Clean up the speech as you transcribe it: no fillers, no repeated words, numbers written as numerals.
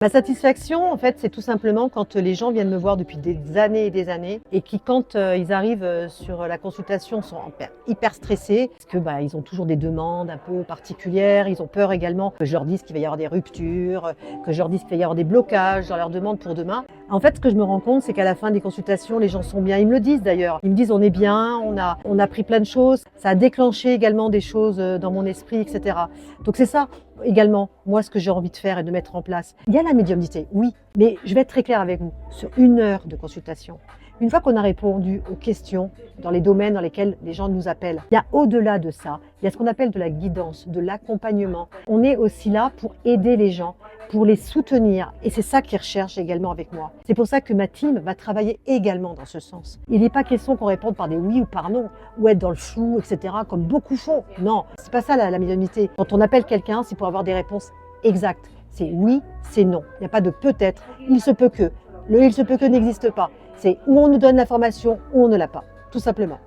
Ma satisfaction, en fait, c'est tout simplement quand les gens viennent me voir depuis des années et des années et qui, quand ils arrivent sur la consultation, sont hyper stressés parce que ils ont toujours des demandes un peu particulières. Ils ont peur également que je leur dise qu'il va y avoir des ruptures, que je leur dise qu'il va y avoir des blocages dans leurs demandes pour demain. En fait, ce que je me rends compte, c'est qu'à la fin des consultations, les gens sont bien. Ils me le disent d'ailleurs. Ils me disent on est bien, on a appris plein de choses. Ça a déclenché également des choses dans mon esprit, etc. Donc c'est ça également, moi, ce que j'ai envie de faire et de mettre en place. Il y a la médiumnité, oui, mais je vais être très claire avec vous. Sur 1 heure de consultation, une fois qu'on a répondu aux questions dans les domaines dans lesquels les gens nous appellent, il y a au-delà de ça, il y a ce qu'on appelle de la guidance, de l'accompagnement. On est aussi là pour aider les gens, pour les soutenir, et c'est ça qu'ils recherchent également avec moi. C'est pour ça que ma team va travailler également dans ce sens. Il n'est pas question qu'on réponde par des oui ou par non, ou être dans le flou, etc., comme beaucoup font. Non, c'est pas ça la médiumnité. Quand on appelle quelqu'un, c'est pour avoir des réponses exactes. C'est oui, c'est non. Il n'y a pas de peut-être, il se peut que. Le il se peut que n'existe pas. C'est où on nous donne l'information ou on ne l'a pas, tout simplement.